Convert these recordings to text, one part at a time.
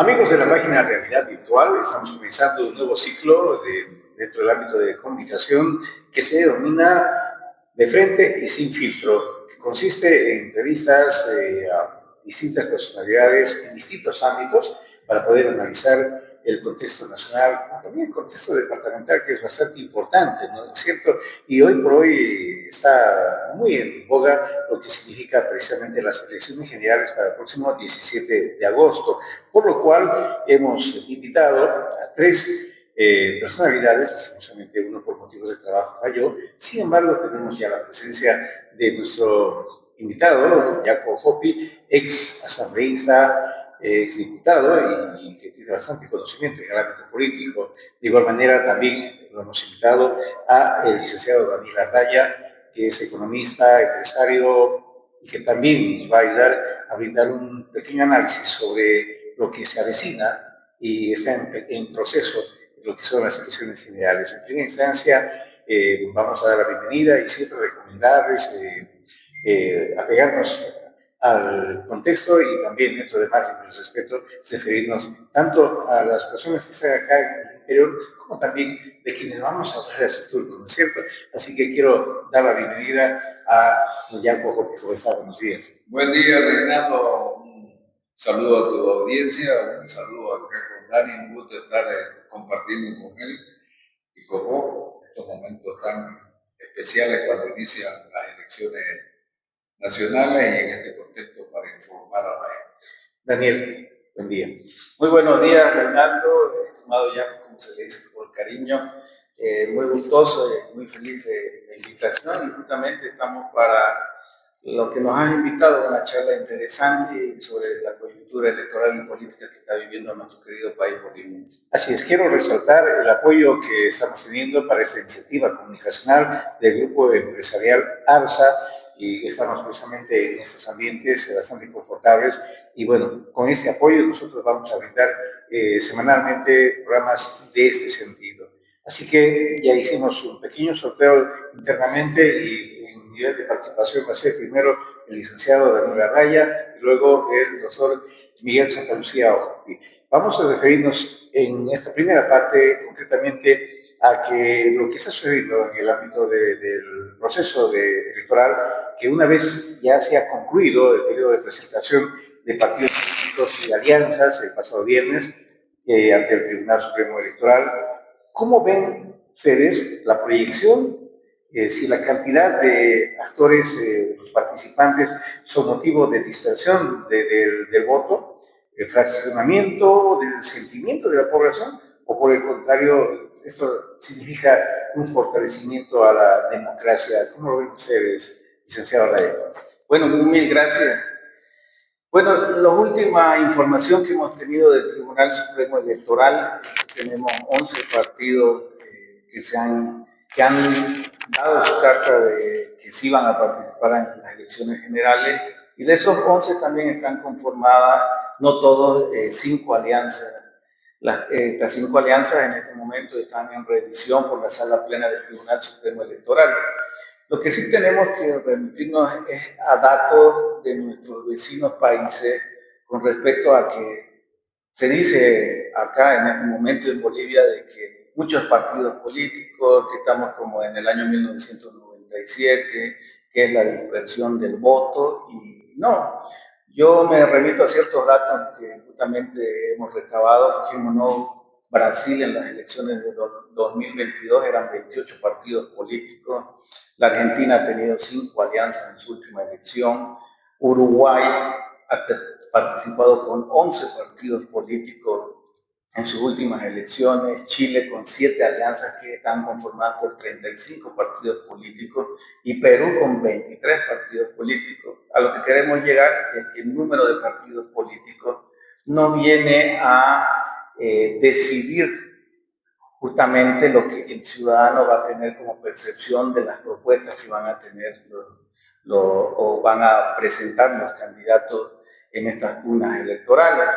Amigos de la página Realidad Virtual, estamos comenzando un nuevo ciclo dentro del ámbito de comunicación que se denomina De Frente y Sin Filtro, que consiste en entrevistas a distintas personalidades en distintos ámbitos para poder analizar el contexto nacional, como también el contexto departamental, que es bastante importante, ¿no es cierto? Y hoy por hoy está muy en boga lo que significa precisamente las elecciones generales para el próximo 17 de agosto, por lo cual hemos invitado a tres personalidades, lastimosamente uno por motivos de trabajo falló. Sin embargo, tenemos ya la presencia de nuestro invitado, Jaco Hopi, ex asambleísta, ex diputado y que tiene bastante conocimiento en el ámbito político. De igual manera, también lo hemos invitado al licenciado Daniel Ardaya, que es economista, empresario y que también nos va a ayudar a brindar un pequeño análisis sobre lo que se avecina y está en proceso lo que son las elecciones generales. En primera instancia, vamos a dar la bienvenida y siempre recomendarles apegarnos al contexto y también dentro de margen de respeto referirnos tanto a las personas que están acá en el interior como también de quienes vamos a hablar a ese turno, ¿no es cierto? Así que quiero dar la bienvenida a Jaco Hopi. ¿Cómo está? Buenos días. Buen día, Reinaldo. Un saludo a tu audiencia, un saludo acá con Dani, un gusto estar compartiendo con él y con vos estos momentos tan especiales cuando inician las elecciones nacionales y en este contexto para informar a la gente. Daniel, buen día. Muy buenos días, Reinaldo, estimado Jaco, como se le dice por cariño, muy gustoso y muy feliz de la invitación y justamente estamos para lo que nos has invitado a una charla interesante sobre la coyuntura electoral y política que está viviendo nuestro querido país boliviano. Así es, quiero resaltar el apoyo que estamos teniendo para esta iniciativa comunicacional del grupo empresarial ARSA, y estamos precisamente en estos ambientes bastante confortables y bueno, con este apoyo nosotros vamos a brindar semanalmente programas de este sentido. Así que ya hicimos un pequeño sorteo internamente y en nivel de participación va a ser primero el licenciado Daniel Araya y luego el doctor Miguel Santa Lucía Ojopi. Vamos a referirnos en esta primera parte concretamente a que lo que está sucediendo en el ámbito del proceso electoral, que una vez ya se ha concluido el periodo de presentación de partidos políticos y alianzas el pasado viernes ante el Tribunal Supremo Electoral, ¿cómo ven ustedes la proyección? Si la cantidad de actores, los participantes, son motivo de dispersión del voto, el fraccionamiento del sentimiento de la población, o por el contrario, esto significa un fortalecimiento a la democracia. ¿Cómo lo ven ustedes, licenciado Araya? Bueno, mil gracias. Bueno, la última información que hemos tenido del Tribunal Supremo Electoral, tenemos 11 partidos que han dado su carta de que sí van a participar en las elecciones generales, y de esos 11 también están conformadas, no todos, 5 alianzas. Las 5 alianzas en este momento están en revisión por la Sala Plena del Tribunal Supremo Electoral. Lo que sí tenemos que remitirnos es a datos de nuestros vecinos países con respecto a que se dice acá en este momento en Bolivia de que muchos partidos políticos, que estamos como en el año 1997, que es la dispersión del voto, y no. Yo me remito a ciertos datos que justamente hemos recabado. Fijémonos, Brasil en las elecciones de 2022 eran 28 partidos políticos. La Argentina ha tenido 5 alianzas en su última elección. Uruguay ha participado con 11 partidos políticos en sus últimas elecciones. Chile con 7 alianzas que están conformadas por 35 partidos políticos y Perú con 23 partidos políticos. A lo que queremos llegar es que el número de partidos políticos no viene a decidir justamente lo que el ciudadano va a tener como percepción de las propuestas que van a tener o van a presentar los candidatos en estas urnas electorales.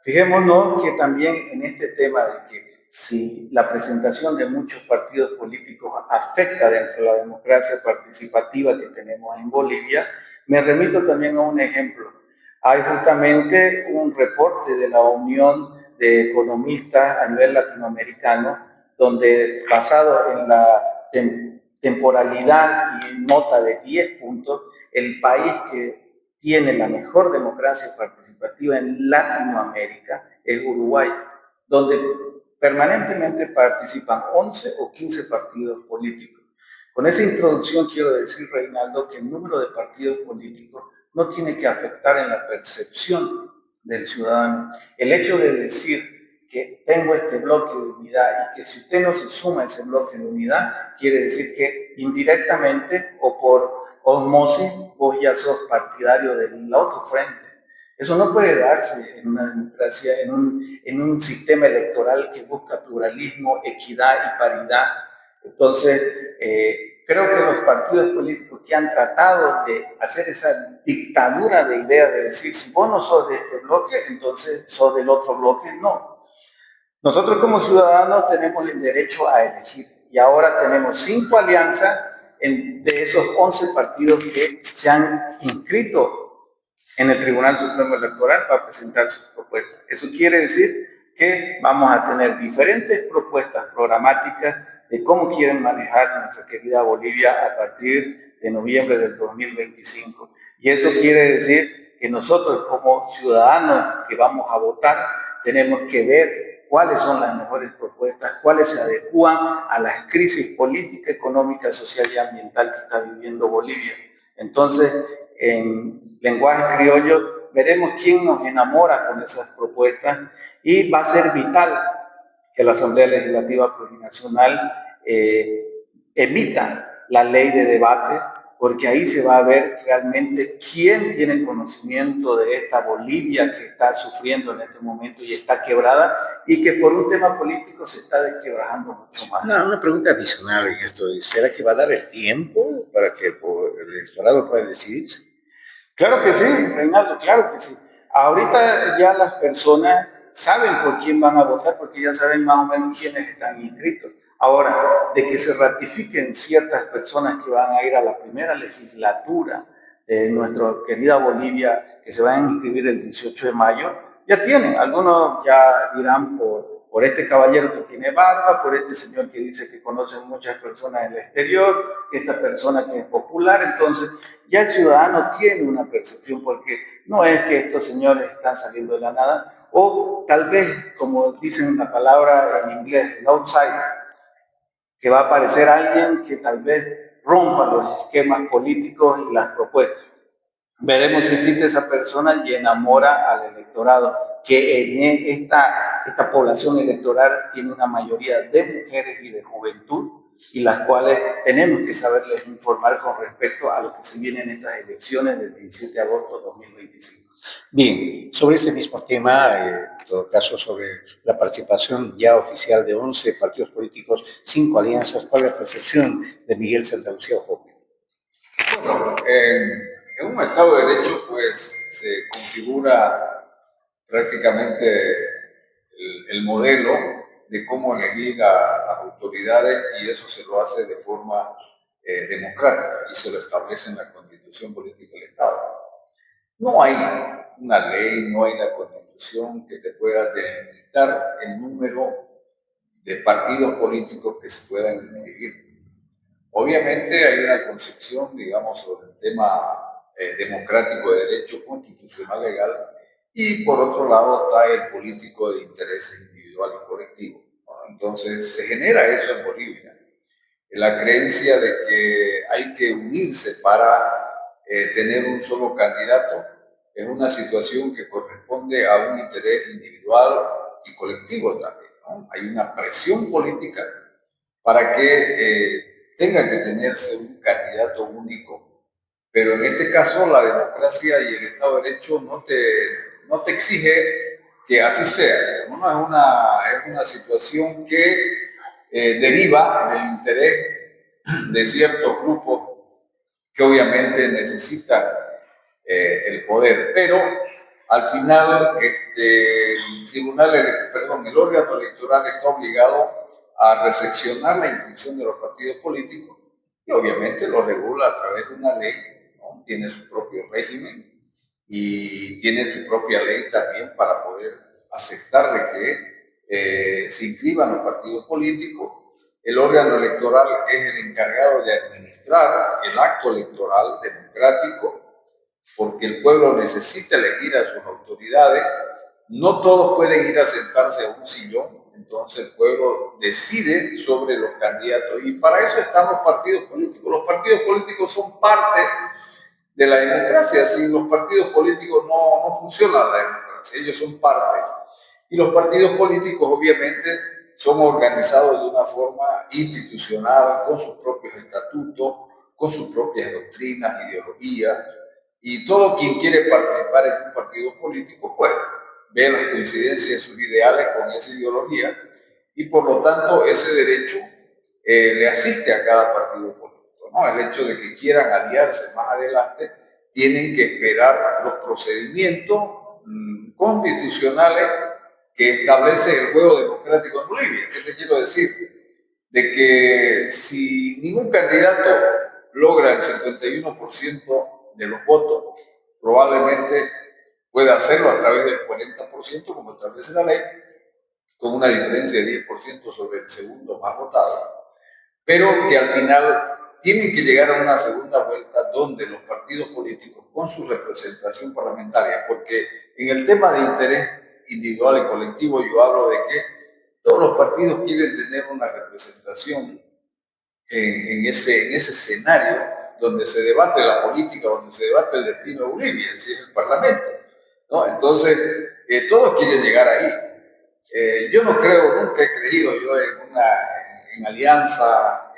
Fijémonos que también en este tema de que si la presentación de muchos partidos políticos afecta dentro de la democracia participativa que tenemos en Bolivia, me remito también a un ejemplo. Hay justamente un reporte de la Unión de Economistas a nivel latinoamericano, donde basado en la temporalidad y nota de 10 puntos, el país que tiene la mejor democracia participativa en Latinoamérica es Uruguay, donde permanentemente participan 11 o 15 partidos políticos. Con esa introducción quiero decir, Reinaldo, que el número de partidos políticos no tiene que afectar en la percepción del ciudadano. El hecho de decir que tengo este bloque de unidad y que si usted no se suma a ese bloque de unidad, quiere decir que indirectamente o por osmosis vos ya sos partidario del otro frente. Eso no puede darse en una democracia, en un sistema electoral que busca pluralismo, equidad y paridad. Entonces, creo que los partidos políticos que han tratado de hacer esa dictadura de ideas de decir, si vos no sos de este bloque, entonces sos del otro bloque, no. Nosotros como ciudadanos tenemos el derecho a elegir y ahora tenemos 5 alianzas de esos 11 partidos que se han inscrito en el Tribunal Supremo Electoral para presentar sus propuestas. Eso quiere decir que vamos a tener diferentes propuestas programáticas de cómo quieren manejar nuestra querida Bolivia a partir de noviembre del 2025. Y eso quiere decir que nosotros como ciudadanos que vamos a votar tenemos que ver cuáles son las mejores propuestas, cuáles se adecúan a las crisis política, económica, social y ambiental que está viviendo Bolivia. Entonces, en lenguaje criollo, veremos quién nos enamora con esas propuestas y va a ser vital que la Asamblea Legislativa Plurinacional emita la ley de debate, porque ahí se va a ver realmente quién tiene conocimiento de esta Bolivia que está sufriendo en este momento y está quebrada y que por un tema político se está desquebrajando mucho más. Una pregunta adicional en esto, ¿será que va a dar el tiempo para que el electorado pueda decidirse? Claro que sí, Reinaldo, claro que sí. Ahorita ya las personas saben por quién van a votar porque ya saben más o menos quiénes están inscritos. Ahora, de que se ratifiquen ciertas personas que van a ir a la primera legislatura de nuestra querida Bolivia, que se van a inscribir el 18 de mayo, ya tienen. Algunos ya dirán por este caballero que tiene barba, por este señor que dice que conoce muchas personas en el exterior, esta persona que es popular. Entonces, ya el ciudadano tiene una percepción, porque no es que estos señores están saliendo de la nada, o tal vez, como dicen la palabra en inglés, el outsider, que va a aparecer alguien que tal vez rompa los esquemas políticos y las propuestas. Veremos si existe esa persona y enamora al electorado, que en esta población electoral tiene una mayoría de mujeres y de juventud, y las cuales tenemos que saberles informar con respecto a lo que se viene en estas elecciones del 17 de agosto de 2025. Bien, sobre este mismo tema, en todo caso sobre la participación ya oficial de 11 partidos políticos, 5 alianzas, ¿cuál es la percepción de Miguel Santa Lucía Ojope? Bueno, en un Estado de Derecho, pues se configura prácticamente el modelo de cómo elegir a las autoridades, y eso se lo hace de forma democrática y se lo establece en la Constitución Política del Estado. No hay una ley, no hay la Constitución que te pueda delimitar el número de partidos políticos que se puedan inscribir. Obviamente hay una concepción, digamos, sobre el tema democrático de derecho constitucional legal, y por otro lado está el político de intereses individuales y colectivos. Entonces se genera eso en Bolivia, la creencia de que hay que unirse para tener un solo candidato. Es una situación que corresponde a un interés individual y colectivo también, ¿no? Hay una presión política para que tenga que tenerse un candidato único, pero en este caso la democracia y el Estado de Derecho no te exige que así sea, ¿no? Es una situación que deriva del interés de ciertos grupos que obviamente necesitan el poder, pero al final el órgano electoral está obligado a recepcionar la inscripción de los partidos políticos, y obviamente lo regula a través de una ley, ¿no? Tiene su propio régimen, y tiene su propia ley también para poder aceptar de que se inscriban los partidos políticos. El órgano electoral es el encargado de administrar el acto electoral democrático, porque el pueblo necesita elegir a sus autoridades. No todos pueden ir a sentarse a un sillón, entonces el pueblo decide sobre los candidatos y para eso están los partidos políticos. Los partidos políticos son parte de la democracia. Sin los partidos políticos no funciona la democracia, ellos son parte. Y los partidos políticos obviamente son organizados de una forma institucional, con sus propios estatutos, con sus propias doctrinas, ideologías, y todo quien quiere participar en un partido político, pues, ve las coincidencias de sus ideales con esa ideología, y por lo tanto ese derecho le asiste a cada partido político, ¿no? El hecho de que quieran aliarse más adelante, tienen que esperar los procedimientos constitucionales que establece el juego democrático en Bolivia. ¿Qué te quiero decir? De que si ningún candidato logra el 51% de los votos, probablemente pueda hacerlo a través del 40%, como establece la ley, con una diferencia de 10% sobre el segundo más votado, pero que al final tienen que llegar a una segunda vuelta donde los partidos políticos, con su representación parlamentaria, porque en el tema de interés individual y colectivo yo hablo de que todos los partidos quieren tener una representación en ese escenario donde se debate la política, donde se debate el destino de Bolivia, si es el Parlamento, ¿no? Entonces, todos quieren llegar ahí. Yo no creo, nunca he creído yo en alianza,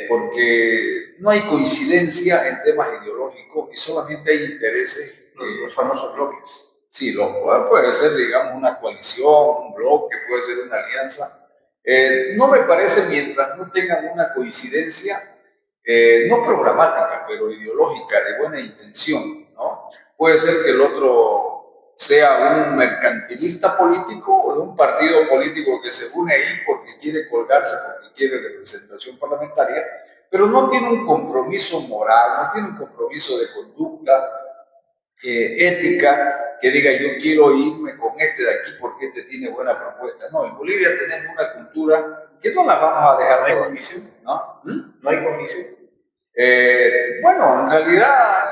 porque no hay coincidencia en temas ideológicos y solamente hay intereses. Los famosos bloques. Sí, puede ser, digamos, una coalición, un bloque, puede ser una alianza. No me parece mientras no tengan una coincidencia, no programática, pero ideológica, de buena intención, ¿no? Puede ser que el otro sea un mercantilista político o de un partido político que se une ahí porque quiere colgarse, porque quiere representación parlamentaria, pero no tiene un compromiso moral, no tiene un compromiso de conducta ética, que diga yo quiero irme con este de aquí porque este tiene buena propuesta. No, en Bolivia tenemos una cultura que no la vamos a dejar. ¿No hay comisión? ¿No? ¿No hay comisión? Bueno, en realidad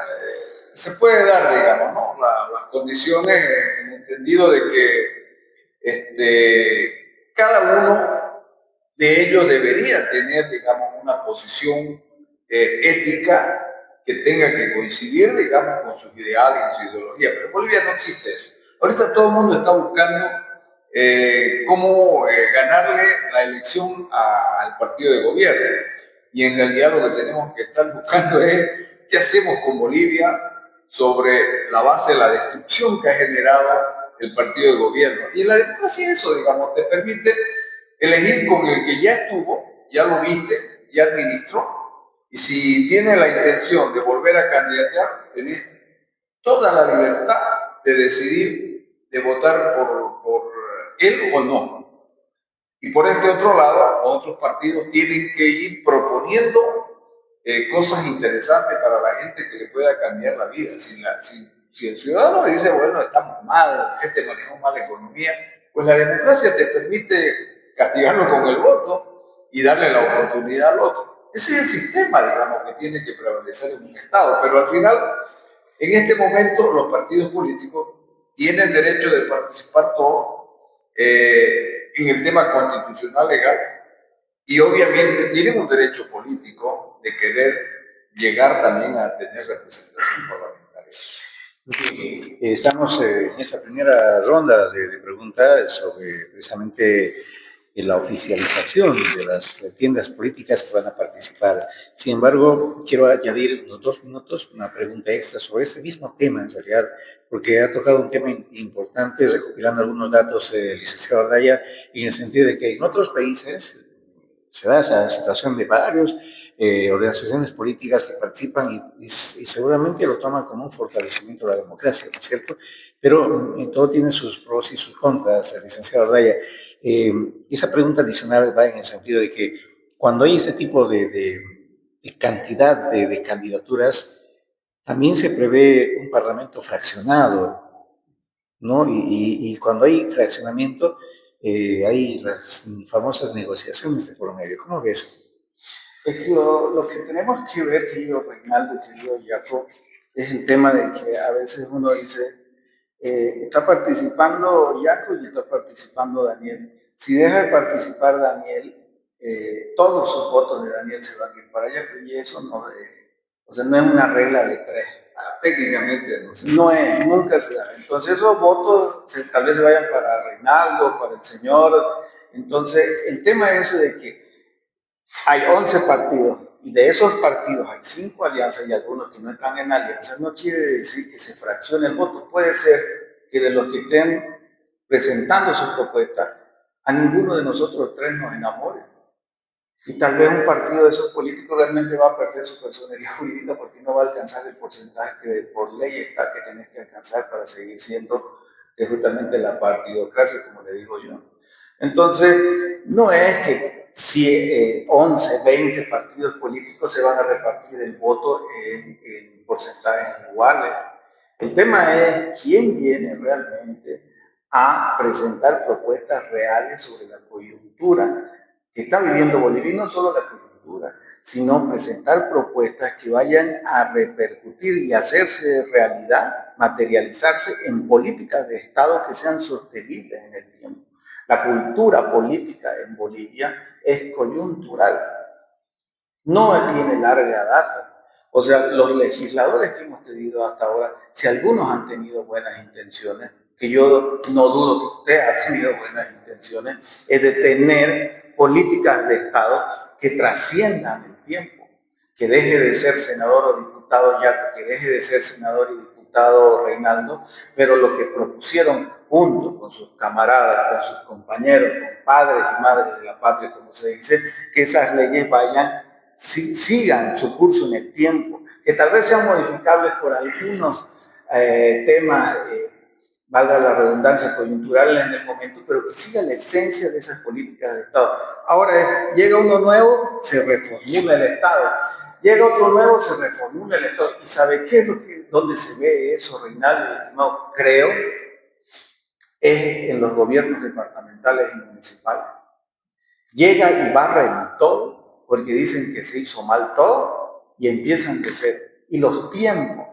se puede dar, digamos, ¿no? Las condiciones en el entendido de que cada uno de ellos debería tener, digamos, una posición ética que tenga que coincidir, digamos, con sus ideales y su ideología. Pero en Bolivia no existe eso. Ahorita todo el mundo está buscando cómo ganarle la elección al partido de gobierno. Y en realidad lo que tenemos que estar buscando es qué hacemos con Bolivia sobre la base de la destrucción que ha generado el partido de gobierno. Y en la democracia eso, digamos, te permite elegir con el que ya estuvo, ya lo viste, ya administró. Y si tienes la intención de volver a candidatear, tenés toda la libertad de decidir de votar por él o no. Y por este otro lado, otros partidos tienen que ir proponiendo cosas interesantes para la gente que le pueda cambiar la vida. Si el ciudadano dice, bueno, estamos mal, este manejó mal la economía, pues la democracia te permite castigarlo con el voto y darle la oportunidad al otro. Ese es el sistema, digamos, que tiene que prevalecer en un Estado. Pero al final, en este momento, los partidos políticos tienen derecho de participar todos en el tema constitucional legal y obviamente tienen un derecho político de querer llegar también a tener representación parlamentaria. Estamos en esta primera ronda de preguntas sobre precisamente la oficialización de las tiendas políticas que van a participar. Sin embargo, quiero añadir unos 2 minutos una pregunta extra sobre este mismo tema, en realidad, porque ha tocado un tema importante, recopilando algunos datos, licenciado Ardaya, en el sentido de que en otros países se da esa situación de varios organizaciones políticas que participan y seguramente lo toman como un fortalecimiento de la democracia, ¿no es cierto? Pero todo tiene sus pros y sus contras, licenciado Ardaya. Esa pregunta adicional va en el sentido de que cuando hay este tipo de cantidad de candidaturas, también se prevé un parlamento fraccionado, ¿no? Y cuando hay fraccionamiento, hay las famosas negociaciones de por medio. ¿Cómo ves? Es que lo que tenemos que ver, querido Reinaldo, querido Jacob, es el tema de que a veces uno dice, está participando Jacob y está participando Daniel. Si deja de participar Daniel, todos sus votos de Daniel se van a ir para Jacob y eso no es, o sea, no es una regla de tres. Técnicamente no sé. No es, nunca se da. Entonces esos votos tal vez se vayan para Reinaldo, para el señor. Entonces el tema es eso de que hay 11 partidos y de esos partidos hay 5 alianzas y algunos que no están en alianza. No quiere decir que se fraccione el voto. Puede ser que de los que estén presentando su propuesta, a ninguno de nosotros tres nos enamore. Y tal vez un partido de esos políticos realmente va a perder su personería jurídica porque no va a alcanzar el porcentaje que por ley está que tenés que alcanzar para seguir siendo justamente la partidocracia, como le digo yo. Entonces, no es que si 11, 20 partidos políticos se van a repartir el voto en porcentajes iguales. El tema es quién viene realmente a presentar propuestas reales sobre la coyuntura que está viviendo Bolivia, y no solo la coyuntura, sino presentar propuestas que vayan a repercutir y hacerse realidad, materializarse en políticas de Estado que sean sostenibles en el tiempo. La cultura política en Bolivia es coyuntural, no tiene larga data. O sea, los legisladores que hemos tenido hasta ahora, si algunos han tenido buenas intenciones, que yo no dudo que usted ha tenido buenas intenciones, es de tener políticas de Estado que trasciendan el tiempo, que deje de ser senador o diputado Yaco, que deje de ser senador y diputado Reinaldo, pero lo que propusieron junto con sus camaradas, con sus compañeros, con padres y madres de la patria, como se dice, que esas leyes vayan sigan su curso en el tiempo, que tal vez sean modificables por algunos temas, valga la redundancia, coyunturales en el momento, pero que siga la esencia de esas políticas de Estado. Ahora llega uno nuevo, se reformula el Estado. Llega otro nuevo, se reformula el Estado. ¿Y sabe qué es lo que, dónde se ve eso, Reinaldo, estimado? Creo, es en los gobiernos departamentales y municipales. Llega y barra en todo, porque dicen que se hizo mal todo, y empiezan de cero. Y los tiempos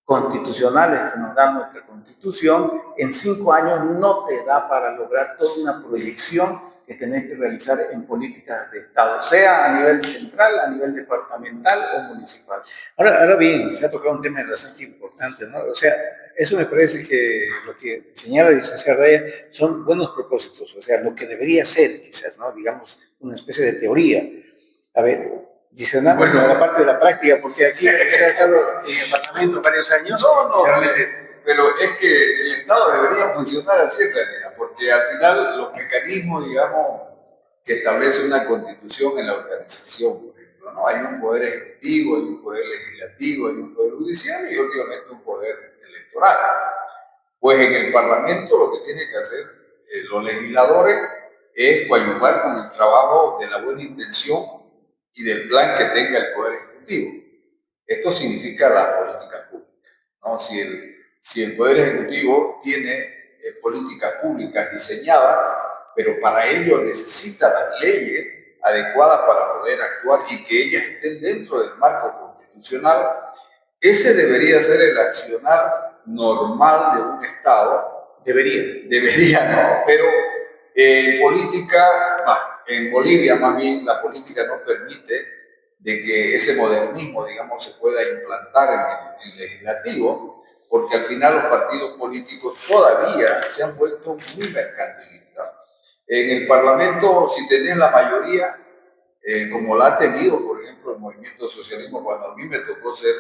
constitucionales que nos da nuestra Constitución, en 5 años no te da para lograr toda una proyección que tenés que realizar en políticas de Estado, sea a nivel central, a nivel departamental o municipal. Ahora bien, se ha tocado un tema bastante importante, ¿no? O sea, eso me parece que lo que señala la licenciada Raya son buenos propósitos, o sea, lo que debería ser, quizás, ¿no? Digamos, una especie de teoría. A ver, adicionamos a la parte de la práctica, porque aquí usted ha estado en el Parlamento varios años. Pero es que el Estado debería funcionar así en realidad, porque al final los mecanismos, digamos, que establece una constitución en la organización, por ejemplo, ¿no? Hay un poder ejecutivo, hay un poder legislativo, hay un poder judicial y obviamente un poder electoral. Pues en el Parlamento lo que tienen que hacer los legisladores es coadyuvar con el trabajo de la buena intención y del plan que tenga el Poder Ejecutivo. Esto significa la política pública, ¿no? Si el Poder Ejecutivo tiene políticas públicas diseñadas, pero para ello necesita las leyes adecuadas para poder actuar y que ellas estén dentro del marco constitucional, ese debería ser el accionar normal de un Estado. Debería, ¿no? Pero política, en Bolivia más bien la política no permite de que ese modernismo, digamos, se pueda implantar en el legislativo, porque al final los partidos políticos todavía se han vuelto muy mercantilistas. En el Parlamento, si tenés la mayoría, como la ha tenido, por ejemplo, el movimiento socialismo, cuando a mí me tocó ser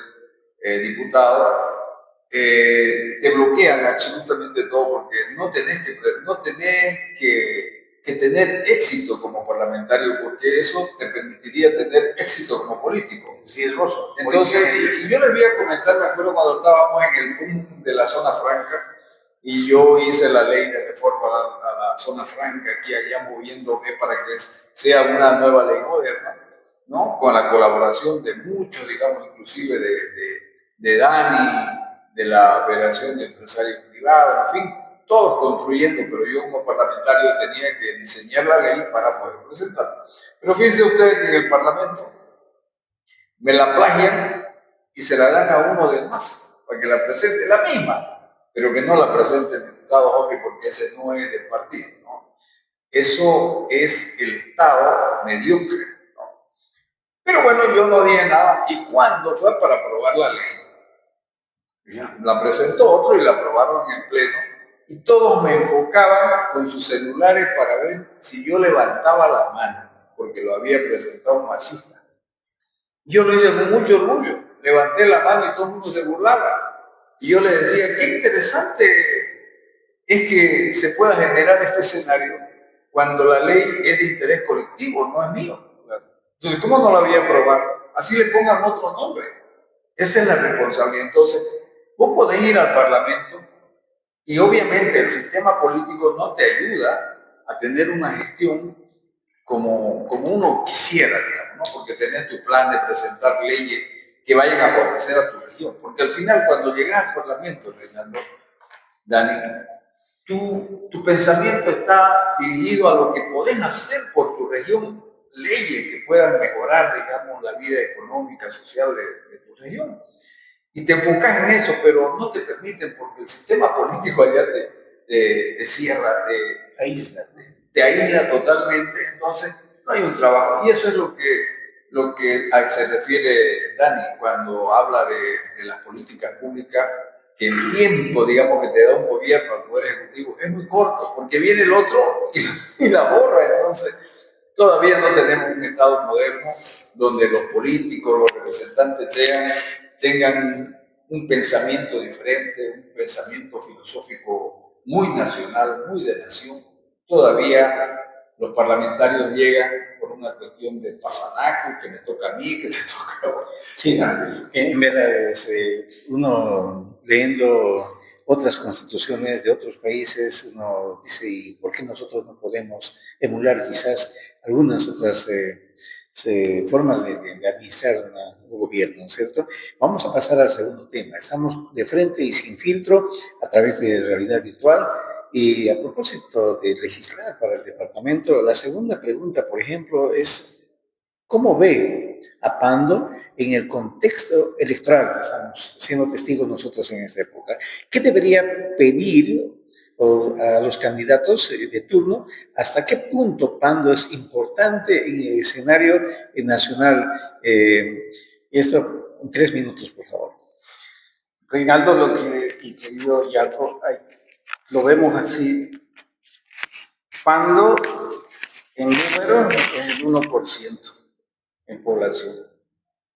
diputado, te bloquean absolutamente todo porque no tenés que tener éxito como parlamentario, porque eso te permitiría tener éxito como político. Riesgoso. Entonces, y yo les voy a comentar, me acuerdo cuando estábamos en el boom de la zona franca, y yo hice la ley de reforma a la zona franca, aquí allá moviéndome para que sea una nueva ley moderna, ¿no? Con la colaboración de muchos, digamos, inclusive de Dani, de la Federación de Empresarios Privados, en fin, todos construyendo, pero yo como parlamentario tenía que diseñar la ley para poder presentar. Pero fíjense ustedes que en el Parlamento me la plagian y se la dan a uno del MAS para que la presente, la misma, pero que no la presente el diputado Hockey porque ese no es del partido, ¿no? Eso es el Estado mediocre, ¿no? Pero bueno, yo no dije nada y cuando fue para aprobar la ley, ya, la presentó otro y la aprobaron en pleno y todos me enfocaban con sus celulares para ver si yo levantaba la mano, porque lo había presentado un masista. Yo lo hice con mucho orgullo, levanté la mano y todo el mundo se burlaba. Y yo le decía, qué interesante es que se pueda generar este escenario cuando la ley es de interés colectivo, no es mío. Entonces, ¿cómo no la voy a aprobar? Así le pongan otro nombre. Esa es la responsabilidad. Entonces, vos podés ir al Parlamento y obviamente el sistema político no te ayuda a tener una gestión como uno quisiera, digamos, ¿no? Porque tenés tu plan de presentar leyes que vayan a favorecer a tu región. Porque al final, cuando llegas al Parlamento, Reinaldo, Dani, tu pensamiento está dirigido a lo que podés hacer por tu región, leyes que puedan mejorar, digamos, la vida económica, social de tu región. Y te enfocas en eso, pero no te permiten porque el sistema político allá te cierra, te aísla totalmente, entonces no hay un trabajo. Y eso es lo que se refiere Dani cuando habla de las políticas públicas, que el tiempo, digamos, que te da un gobierno, al Poder Ejecutivo, es muy corto, porque viene el otro y la borra. Entonces, todavía no tenemos un Estado moderno donde los políticos, los representantes tengan un pensamiento diferente, un pensamiento filosófico muy nacional, muy de nación. Todavía los parlamentarios llegan por una cuestión de pasanaco, que me toca a mí, que te toca a vos. Sí, en verdad, uno leyendo otras constituciones de otros países, uno dice, ¿y por qué nosotros no podemos emular quizás algunas otras formas de administrar un gobierno, ¿cierto? Vamos a pasar al segundo tema. Estamos de frente y sin filtro a través de realidad virtual. Y a propósito de legislar para el departamento, la segunda pregunta, por ejemplo, es ¿cómo ve a Pando en el contexto electoral que estamos siendo testigos nosotros en esta época? ¿Qué debería pedir a los candidatos de turno? ¿Hasta qué punto Pando es importante en el escenario nacional? Esto en 3 minutos, por favor. Reinaldo, y querido Jaco, lo vemos así. Pando en número es el 1% en población.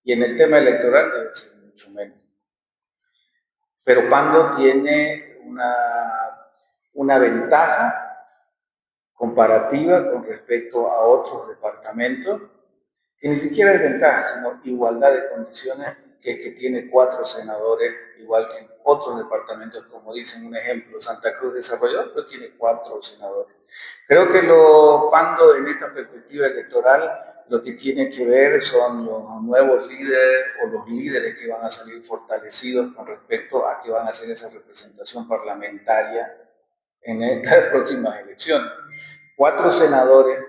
Y en el tema electoral debe ser mucho menos. Pero Pando tiene una ventaja comparativa con respecto a otros departamentos, que ni siquiera es ventaja, sino igualdad de condiciones, que es que tiene 4 senadores, igual que en otros departamentos, como dicen un ejemplo, Santa Cruz desarrolló, pero tiene 4 senadores. Creo que Pando en esta perspectiva electoral lo que tiene que ver son los nuevos líderes o los líderes que van a salir fortalecidos con respecto a que van a hacer esa representación parlamentaria en estas próximas elecciones. 4 senadores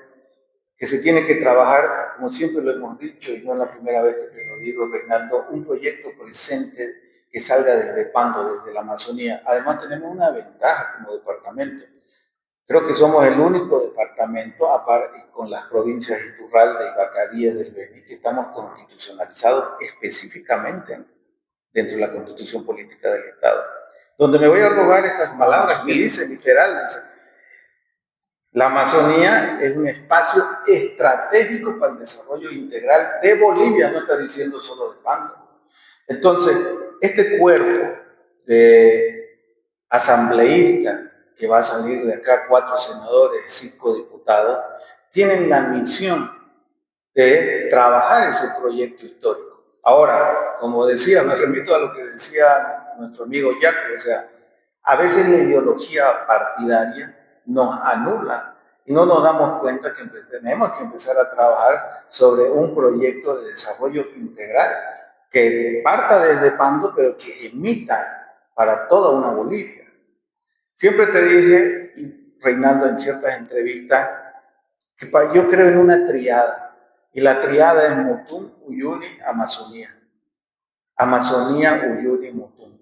que se tiene que trabajar, como siempre lo hemos dicho, y no es la primera vez que te lo digo, Reinaldo, un proyecto presente que salga desde Pando, desde la Amazonía. Además tenemos una ventaja como departamento. Creo que somos el único departamento, aparte con las provincias de Iturralde y Vacaríes del Beni, que estamos constitucionalizados específicamente dentro de la Constitución Política del Estado. Donde me voy a robar estas palabras que dice, literal, dice, la Amazonía es un espacio estratégico para el desarrollo integral de Bolivia, no está diciendo solo de Pando. Entonces, este cuerpo de asambleístas que va a salir de acá, 4 senadores, 5 diputados, tienen la misión de trabajar ese proyecto histórico. Ahora, como decía, me remito a lo que decía nuestro amigo Jaco, o sea, a veces la ideología partidaria nos anula y no nos damos cuenta que tenemos que empezar a trabajar sobre un proyecto de desarrollo integral que parta desde Pando, pero que emita para toda una Bolivia. Siempre te dije, Reinaldo, en ciertas entrevistas, que yo creo en una triada, y la triada es Mutum, Uyuni, Amazonía. Amazonía, Uyuni, Mutum.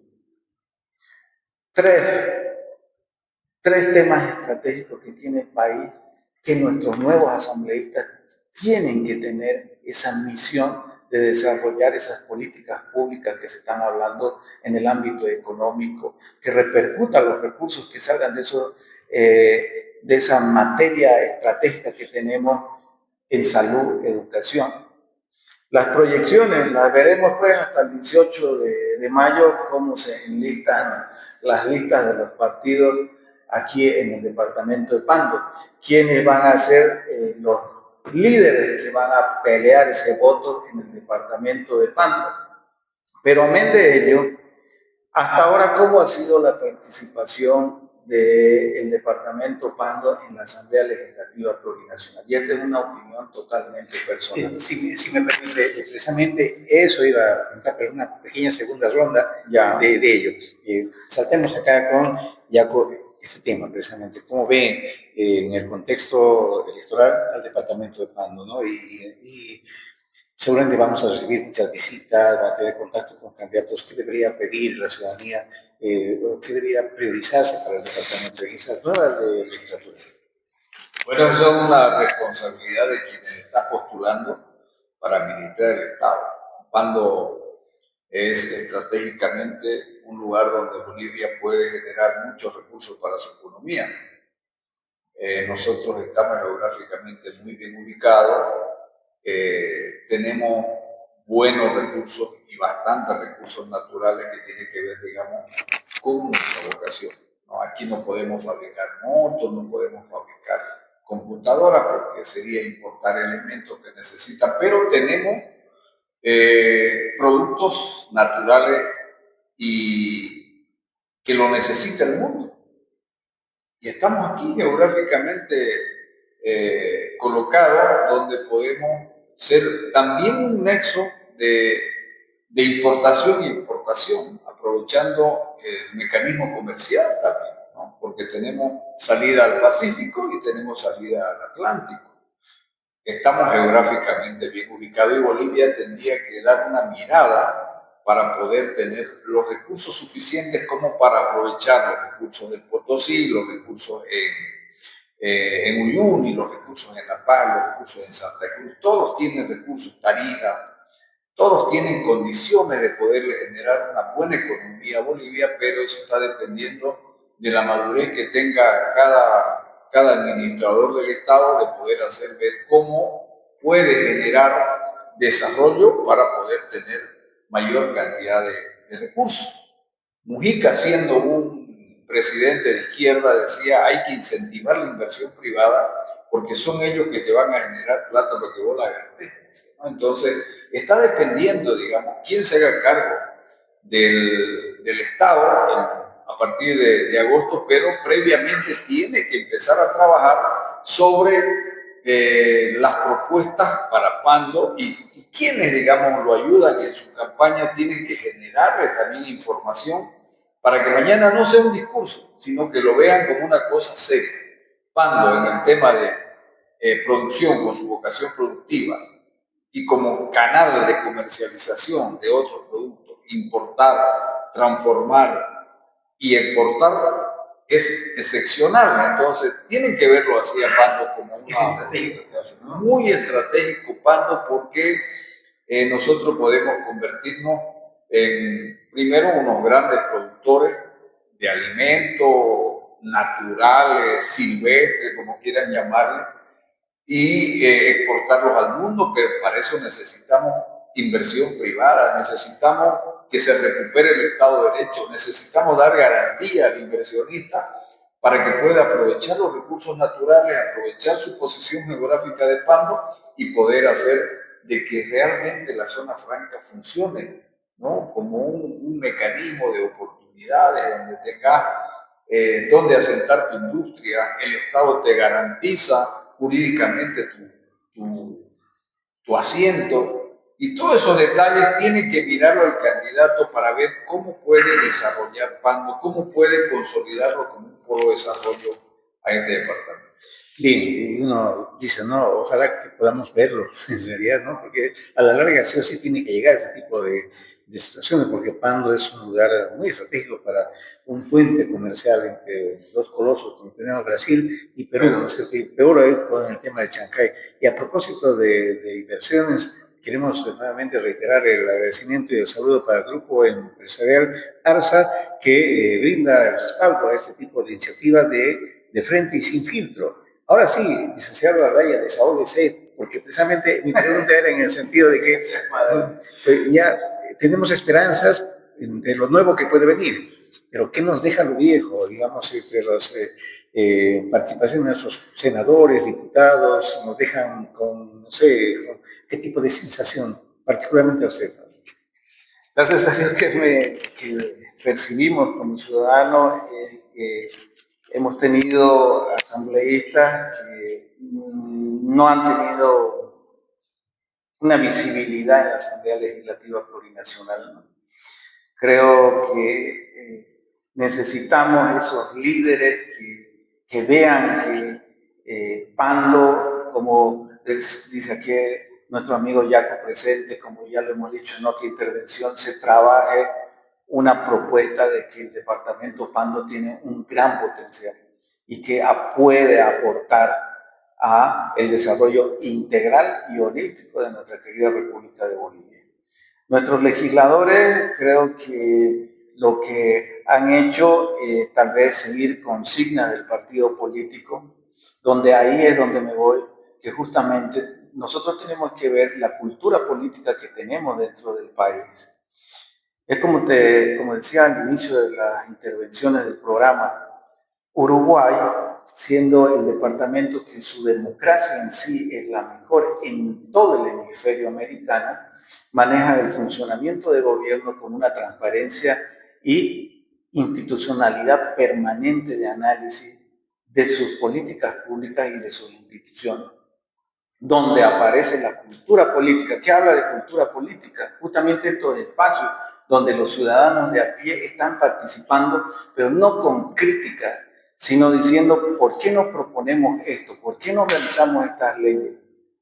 Tres temas estratégicos que tiene el país, que nuestros nuevos asambleístas tienen que tener esa misión de desarrollar esas políticas públicas que se están hablando en el ámbito económico, que repercutan los recursos que salgan de esa materia estratégica que tenemos en salud, educación. Las proyecciones las veremos pues hasta el 18 de mayo, cómo se enlistan las listas de los partidos aquí en el departamento de Pando, quiénes van a ser los líderes que van a pelear ese voto en el departamento de Pando. Pero amén de ello, hasta ahora, ¿cómo ha sido la participación del departamento Pando en la Asamblea Legislativa Plurinacional? Y esta es una opinión totalmente personal. Si me permite, precisamente eso iba a preguntar, pero una pequeña segunda ronda de ello. Saltemos acá con Jaco este tema, precisamente. ¿Cómo ve en el contexto electoral al departamento de Pando, ¿no? Y seguramente vamos a recibir muchas visitas, vamos a tener contacto con candidatos. ¿Qué debería pedir la ciudadanía? ¿Qué debería priorizarse para el departamento en esas nuevas legislaturas? Bueno, eso es una responsabilidad de quienes están postulando para administrar el Estado. Pando es estratégicamente un lugar donde Bolivia puede generar muchos recursos para su economía. Nosotros estamos geográficamente muy bien ubicados, tenemos buenos recursos y bastantes recursos naturales que tienen que ver, digamos, con nuestra vocación. ¿No? Aquí no podemos fabricar motos, no podemos fabricar computadoras porque sería importar elementos que necesitan, pero tenemos productos naturales y que lo necesita el mundo. Y estamos aquí geográficamente colocados donde podemos ser también un nexo de importación y exportación, aprovechando el mecanismo comercial también, ¿no? Porque tenemos salida al Pacífico y tenemos salida al Atlántico. Estamos geográficamente bien ubicados y Bolivia tendría que dar una mirada para poder tener los recursos suficientes como para aprovechar los recursos del Potosí, los recursos en Uyuni, los recursos en La Paz, los recursos en Santa Cruz. Todos tienen recursos, Tarija, todos tienen condiciones de poderle generar una buena economía a Bolivia, pero eso está dependiendo de la madurez que tenga cada administrador del Estado de poder hacer ver cómo puede generar desarrollo para poder tener mayor cantidad de recursos. Mujica, siendo un presidente de izquierda, decía hay que incentivar la inversión privada porque son ellos que te van a generar plata para que vos la gastes, ¿no? Entonces, está dependiendo, digamos, quién se haga cargo del Estado a partir de agosto, pero previamente tiene que empezar a trabajar sobre las propuestas para Pando y quienes, digamos, lo ayudan en su campaña tienen que generarle también información para que mañana no sea un discurso, sino que lo vean como una cosa seria. Pando en el tema de producción con su vocación productiva y como canal de comercialización de otros productos, importar, transformar y exportar es excepcional. Entonces, tienen que verlo así a Pando como muy estratégico, Pando, porque nosotros podemos convertirnos en, primero, unos grandes productores de alimentos naturales, silvestres, como quieran llamarle, y exportarlos al mundo, pero para eso necesitamos inversión privada, necesitamos que se recupere el Estado de Derecho, necesitamos dar garantía al inversionista para que pueda aprovechar los recursos naturales, aprovechar su posición geográfica de Pando y poder hacer de que realmente la zona franca funcione, ¿no? Como un mecanismo de oportunidades donde tengas donde asentar tu industria, el Estado te garantiza jurídicamente tu asiento Y todos esos detalles tiene que mirarlo el candidato para ver cómo puede desarrollar Pando, cómo puede consolidarlo como un polo de desarrollo a este departamento. Bien, y uno dice, no, ojalá que podamos verlo en realidad, ¿no? Porque a la larga sí o sí tiene que llegar a este tipo de situaciones, porque Pando es un lugar muy estratégico para un puente comercial entre dos colosos, como tenemos Brasil y Perú, ¿no es cierto? Y peor ahí con el tema de Chancay. Y a propósito de inversiones, queremos nuevamente reiterar el agradecimiento y el saludo para el grupo empresarial ARSA, que brinda el respaldo a este tipo de iniciativas de frente y sin filtro. Ahora sí, licenciado Arraya, desahógese, porque precisamente mi pregunta era en el sentido de que ya tenemos esperanzas de lo nuevo que puede venir, pero ¿qué nos deja lo viejo? Digamos, entre las participaciones de nuestros senadores, diputados, nos dejan con, no sé, con qué tipo de sensación, particularmente a usted. La sensación que percibimos como ciudadanos es que hemos tenido asambleístas que no han tenido una visibilidad en la Asamblea Legislativa Plurinacional, ¿no? Creo que necesitamos esos líderes que vean que Pando, como dice aquí nuestro amigo Jaco presente, como ya lo hemos dicho en otra intervención, se trabaje una propuesta de que el departamento Pando tiene un gran potencial y que puede aportar a el desarrollo integral y holístico de nuestra querida República de Bolivia. Nuestros legisladores creo que lo que han hecho es tal vez seguir consignas del partido político, donde ahí es donde me voy, que justamente nosotros tenemos que ver la cultura política que tenemos dentro del país. Es como decía al inicio de las intervenciones del programa, Uruguay, siendo el departamento que su democracia en sí es la mejor en todo el hemisferio americano, maneja el funcionamiento de gobierno con una transparencia y institucionalidad permanente de análisis de sus políticas públicas y de sus instituciones, donde aparece la cultura política. ¿Qué habla de cultura política? Justamente estos espacios donde los ciudadanos de a pie están participando, pero no con crítica, sino diciendo, ¿por qué no proponemos esto? ¿Por qué no realizamos estas leyes?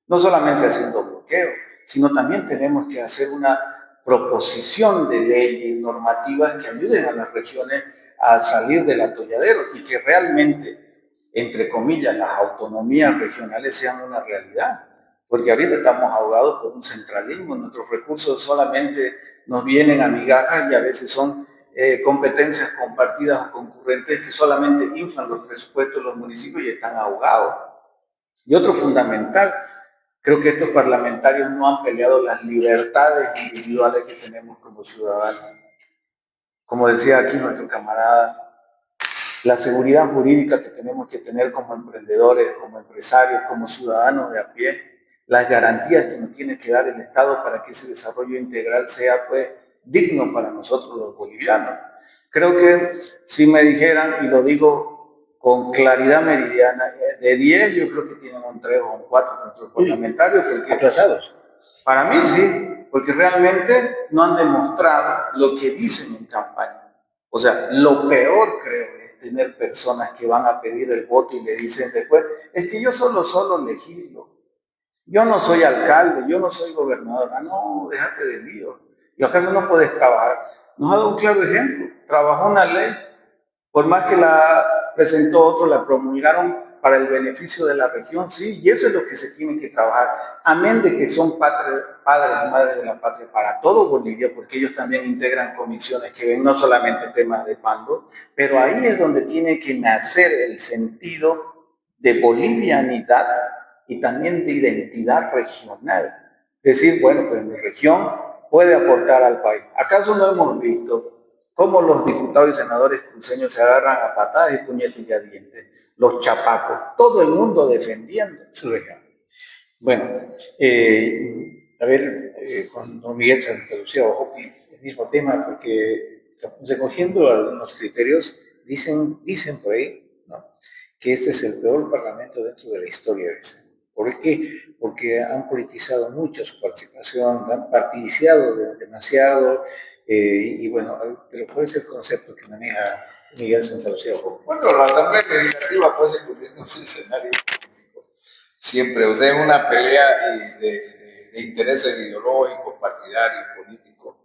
No solamente haciendo bloqueo, sino también tenemos que hacer una proposición de leyes normativas que ayuden a las regiones a salir del atolladero y que realmente, entre comillas, las autonomías regionales sean una realidad. Porque ahorita estamos ahogados por un centralismo, nuestros recursos solamente nos vienen a migajas y a veces son competencias compartidas o concurrentes que solamente inflan los presupuestos de los municipios y están ahogados. Y otro fundamental, creo que estos parlamentarios no han peleado las libertades individuales que tenemos como ciudadanos. Como decía aquí nuestro camarada, la seguridad jurídica que tenemos que tener como emprendedores, como empresarios, como ciudadanos de a pie, las garantías que nos tiene que dar el Estado para que ese desarrollo integral sea pues digno para nosotros los bolivianos. Creo que si me dijeran, y lo digo con claridad meridiana, de 10 yo creo que tienen un 3 o un 4 nuestros parlamentarios. Porque, aplazados. Para mí sí, porque realmente no han demostrado lo que dicen en campaña. O sea, lo peor creo es tener personas que van a pedir el voto y le dicen después, es que yo solo legislo. Yo no soy alcalde, yo no soy gobernador. Ah, no, déjate de lío. ¿Y acaso no puedes trabajar? Nos ha dado un claro ejemplo. Trabajó una ley, por más que la presentó otro, la promulgaron para el beneficio de la región, sí, y eso es lo que se tiene que trabajar. Amén de que son padres y madres de la patria para todo Bolivia, porque ellos también integran comisiones que ven no solamente temas de Pando, pero ahí es donde tiene que nacer el sentido de bolivianidad y también de identidad regional. Decir, bueno, pues mi región puede aportar al país. ¿Acaso no hemos visto cómo los diputados y senadores cruceños se agarran a patadas y puñetes y a dientes? Los chapacos, todo el mundo defendiendo su región. Bueno, a ver, con don Miguel se introducía ojo, el mismo tema, porque recogiendo algunos criterios, dicen por ahí, ¿no?, que este es el peor parlamento dentro de la historia de ese. ¿Por qué? Porque han politizado mucho su participación, han partidizado demasiado, y bueno, pero ¿cuál es el concepto que maneja Miguel Santa Lucía? Bueno, la Asamblea Legislativa puede se convierte en un escenario siempre, o sea, es una pelea de intereses ideológicos, partidarios, políticos,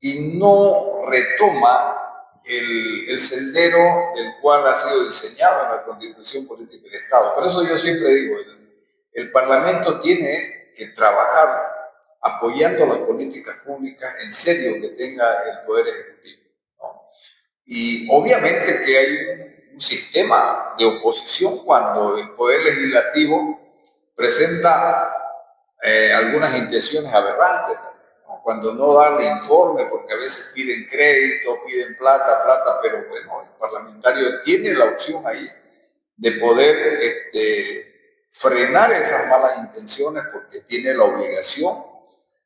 y no retoma el sendero del cual ha sido diseñado en la Constitución Política del Estado. Por eso yo siempre digo, el Parlamento tiene que trabajar apoyando las políticas públicas en serio que tenga el Poder Ejecutivo, ¿no? Y obviamente que hay un sistema de oposición cuando el Poder Legislativo presenta algunas intenciones aberrantes, ¿no? Cuando no dan informe, porque a veces piden crédito, piden plata, pero bueno, el parlamentario tiene la opción ahí de poder frenar esas malas intenciones, porque tiene la obligación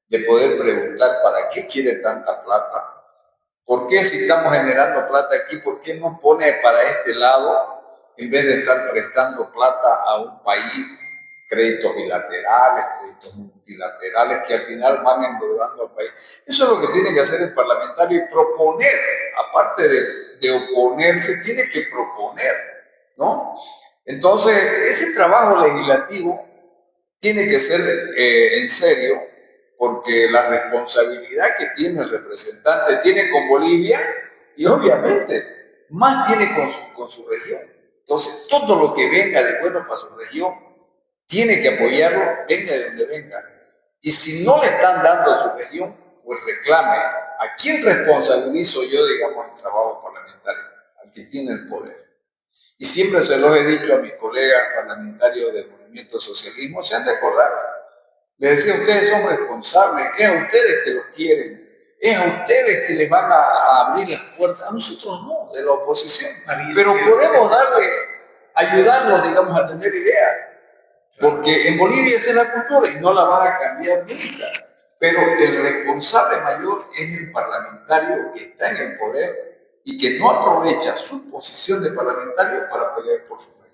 de poder preguntar para qué quiere tanta plata. ¿Por qué si estamos generando plata aquí, por qué no pone para este lado en vez de estar prestando plata a un país, créditos bilaterales, créditos multilaterales que al final van endeudando al país? Eso es lo que tiene que hacer el parlamentario y proponer, aparte de oponerse, tiene que proponer, ¿no? Entonces, ese trabajo legislativo tiene que ser en serio, porque la responsabilidad que tiene el representante tiene con Bolivia y obviamente más tiene con su región. Entonces, todo lo que venga de bueno para su región, tiene que apoyarlo, venga de donde venga. Y si no le están dando a su región, pues reclame. ¿A quién responsabilizo yo, digamos, el trabajo parlamentario? Al que tiene el poder. Y siempre se los he dicho a mis colegas parlamentarios del movimiento socialismo, se han de acordar. Les decía, ustedes son responsables, es a ustedes que los quieren, es a ustedes que les van a abrir las puertas, a nosotros no, de la oposición. Pero podemos ayudarlos, digamos, a tener ideas, porque en Bolivia esa es la cultura y no la vas a cambiar nunca. Pero el responsable mayor es el parlamentario que está en el poder y que no aprovecha su posición de parlamentario para pelear por su país.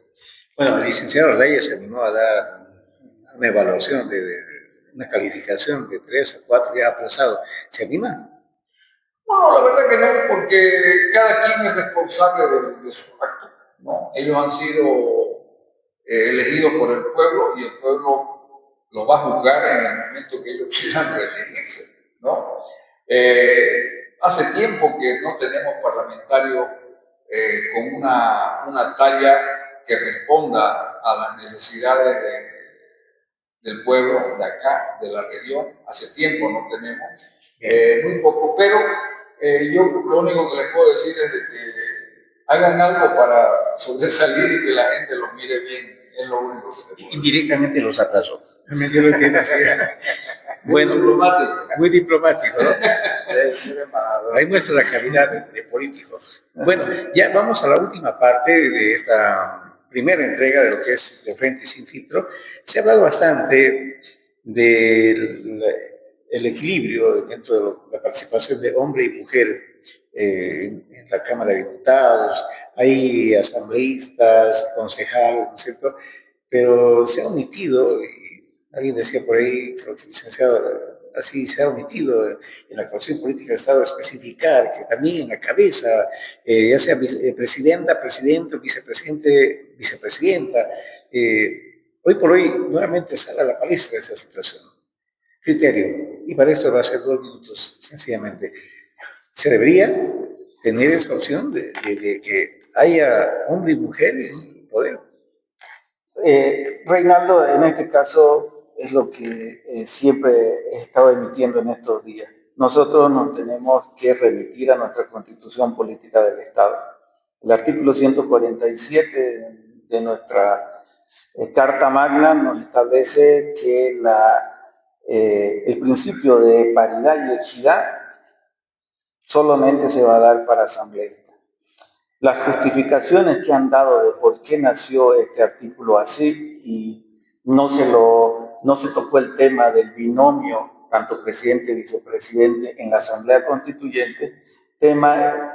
Bueno, el licenciado Reyes se animó a dar una evaluación una calificación de 3 a 4 ya aplazado. ¿Se anima? No, la verdad que no, porque cada quien es responsable de sus actos, ¿no? Ellos han sido elegidos por el pueblo y el pueblo los va a juzgar en el momento que ellos quieran reelegirse, ¿no? Hace tiempo que no tenemos parlamentarios con una talla que responda a las necesidades del pueblo de acá, de la región. Hace tiempo no tenemos, muy poco, pero yo lo único que les puedo decir es de que hagan algo para sobresalir y que la gente los mire bien. Es lo único que te puedo decir. Indirectamente los aplazó. Yo lo entiendo así. Bueno, muy diplomático, ¿no? Ahí muestra la calidad de político. Bueno, ya vamos a la última parte de esta primera entrega de lo que es De Frente y Sin Filtro. Se ha hablado bastante del equilibrio dentro de la participación de hombre y mujer en la Cámara de Diputados. Hay asambleístas, concejales, ¿no es cierto? Pero se ha omitido, y alguien decía por ahí, creo que el licenciado, así se ha omitido en la Constitución Política del Estado especificar que también en la cabeza, ya sea presidenta, presidente, vicepresidente, vicepresidenta, hoy por hoy nuevamente sale a la palestra esta situación. Criterio, y para esto va a ser 2 minutos, sencillamente. Se debería tener esa opción de que haya hombre y mujer en el poder. Reinaldo, en este caso es lo que siempre he estado emitiendo en estos días. Nosotros nos tenemos que remitir a nuestra Constitución Política del Estado. El artículo 147 de nuestra Carta Magna nos establece que el principio de paridad y equidad solamente se va a dar para asambleístas. Las justificaciones que han dado de por qué nació este artículo así y no se tocó el tema del binomio, tanto presidente y vicepresidente en la Asamblea Constituyente, tema